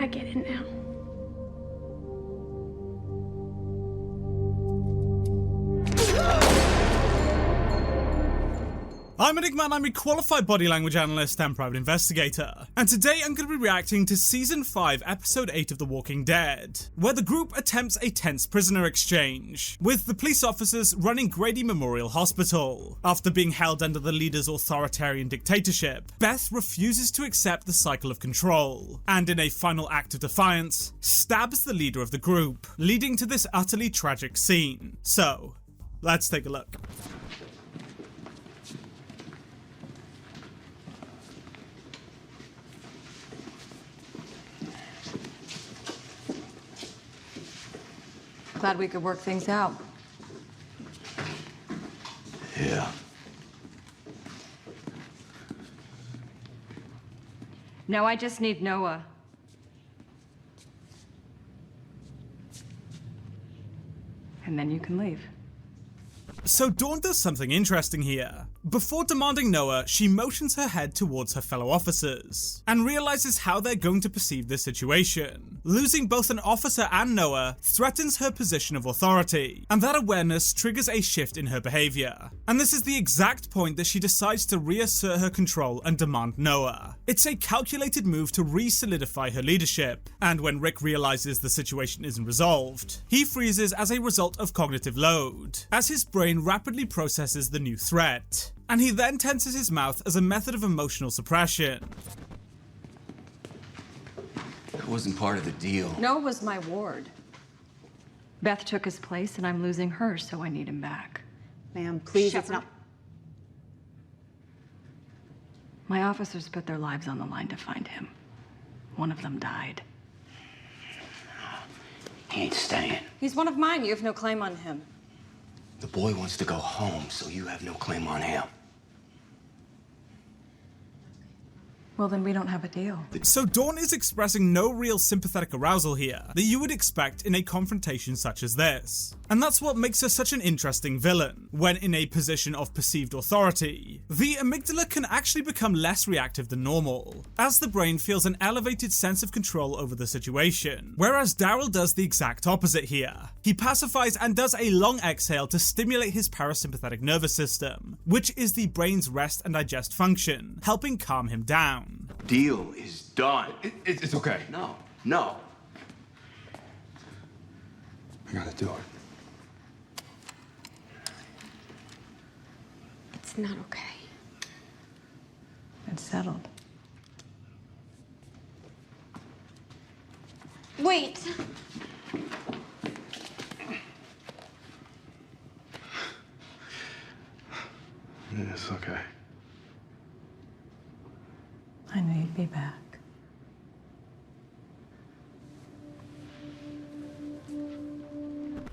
I get it now. I'm Enigma and I'm a qualified body language analyst and private investigator. And today I'm going to be reacting to Season 5, Episode 8 of The Walking Dead, where the group attempts a tense prisoner exchange, with the police officers running Grady Memorial Hospital. After being held under the leader's authoritarian dictatorship, Beth refuses to accept the cycle of control, and in a final act of defiance, stabs the leader of the group, leading to this utterly tragic scene. So, let's take a look. Glad we could work things out. Yeah. No, I just need Noah. And then you can leave. So Dawn does something interesting here. Before demanding Noah, she motions her head towards her fellow officers, and realizes how they're going to perceive this situation. Losing both an officer and Noah threatens her position of authority, and that awareness triggers a shift in her behavior. And this is the exact point that she decides to reassert her control and demand Noah. It's a calculated move to re-solidify her leadership, and when Rick realizes the situation isn't resolved, he freezes as a result of cognitive load, as his brain rapidly processes the new threat. And he then tenses his mouth as a method of emotional suppression. That wasn't part of the deal. Noah was my ward. Beth took his place and I'm losing her, so I need him back. Ma'am, please, it's Shepard. not... My officers put their lives on the line to find him. One of them died. He ain't staying. He's one of mine. You have no claim on him. The boy wants to go home, so you have no claim on him. Well, then we don't have a deal. So Dawn is expressing no real sympathetic arousal here that you would expect in a confrontation such as this. And that's what makes her such an interesting villain. When in a position of perceived authority, the amygdala can actually become less reactive than normal, as the brain feels an elevated sense of control over the situation. Whereas Darrell does the exact opposite here. He pacifies and does a long exhale to stimulate his parasympathetic nervous system, which is the brain's rest and digest function, helping calm him down. Deal is done. It's okay. No. I gotta do it. It's not okay. It's settled. Wait! It's okay. I knew you'd be back.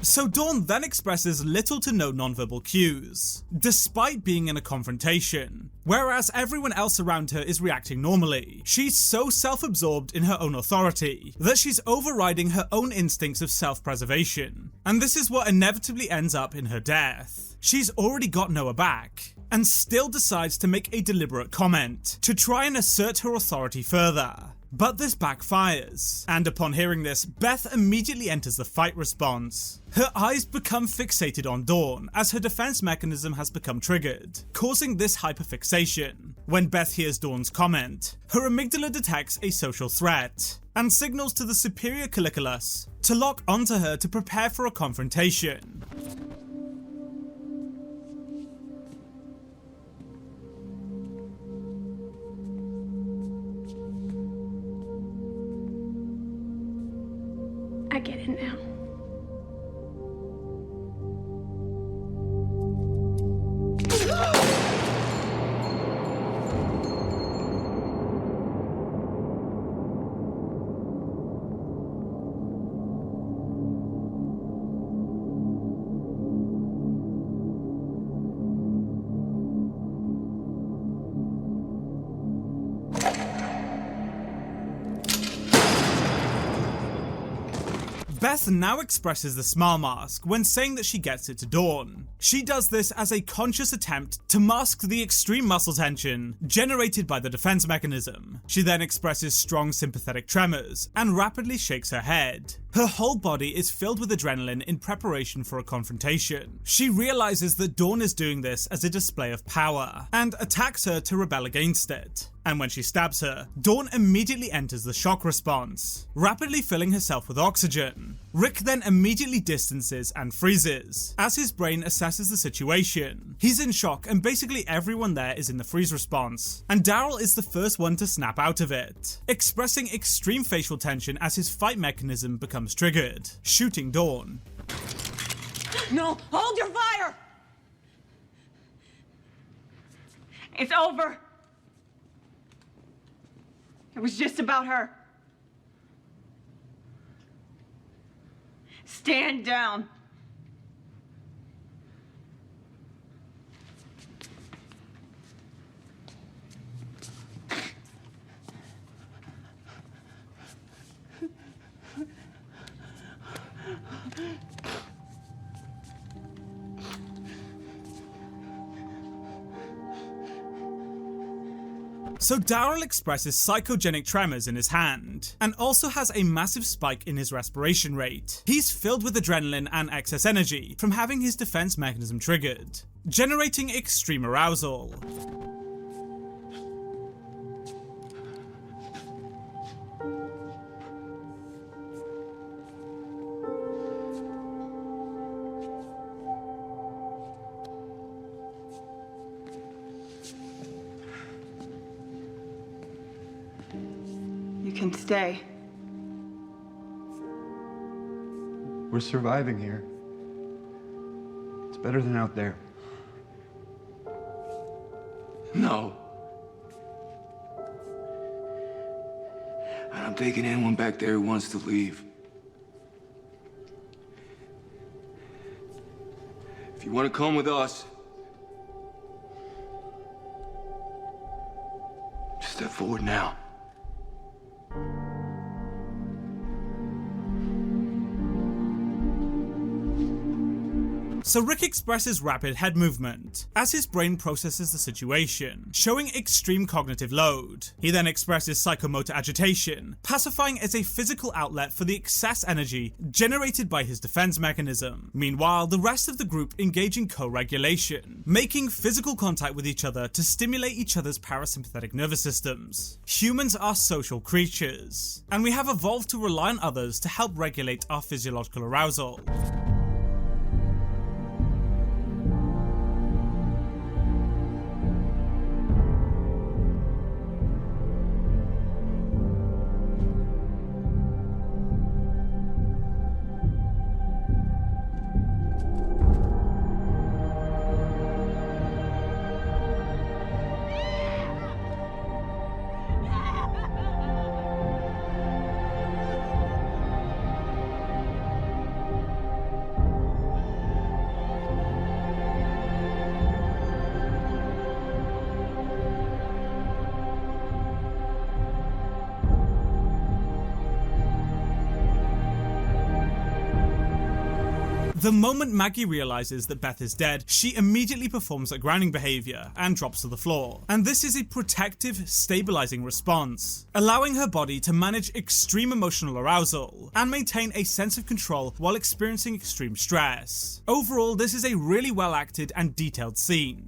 So Dawn then expresses little to no nonverbal cues, despite being in a confrontation. Whereas everyone else around her is reacting normally, she's so self-absorbed in her own authority that she's overriding her own instincts of self-preservation. And this is what inevitably ends up in her death. She's already got Noah back, and still decides to make a deliberate comment to try and assert her authority further. But this backfires, and upon hearing this, Beth immediately enters the fight response. Her eyes become fixated on Dawn as her defense mechanism has become triggered, causing this hyperfixation. When Beth hears Dawn's comment, her amygdala detects a social threat and signals to the superior colliculus to lock onto her to prepare for a confrontation. I get it now. Beth now expresses the smile mask when saying that she gets it to Dawn. She does this as a conscious attempt to mask the extreme muscle tension generated by the defense mechanism. She then expresses strong sympathetic tremors and rapidly shakes her head. Her whole body is filled with adrenaline in preparation for a confrontation. She realizes that Dawn is doing this as a display of power and attacks her to rebel against it. And when she stabs her, Dawn immediately enters the shock response, rapidly filling herself with oxygen. Rick then immediately distances and freezes as his brain assesses the situation. He's in shock and basically everyone there is in the freeze response, and Darrell is the first one to snap out of it, expressing extreme facial tension as his fight mechanism becomes triggered, shooting Dawn. No, hold your fire! It's over. It was just about her. Stand down. So Darrell expresses psychogenic tremors in his hand, and also has a massive spike in his respiration rate. He's filled with adrenaline and excess energy from having his defense mechanism triggered, generating extreme arousal. You can stay. We're surviving here. It's better than out there. No. I'm taking anyone back there who wants to leave. If you want to come with us, just step forward now. So Rick expresses rapid head movement as his brain processes the situation, showing extreme cognitive load. He then expresses psychomotor agitation, pacifying as a physical outlet for the excess energy generated by his defense mechanism. Meanwhile, the rest of the group engage in co-regulation, making physical contact with each other to stimulate each other's parasympathetic nervous systems. Humans are social creatures, and we have evolved to rely on others to help regulate our physiological arousal. The moment Maggie realizes that Beth is dead, she immediately performs a grounding behavior and drops to the floor. And this is a protective, stabilizing response, allowing her body to manage extreme emotional arousal and maintain a sense of control while experiencing extreme stress. Overall, this is a really well acted and detailed scene.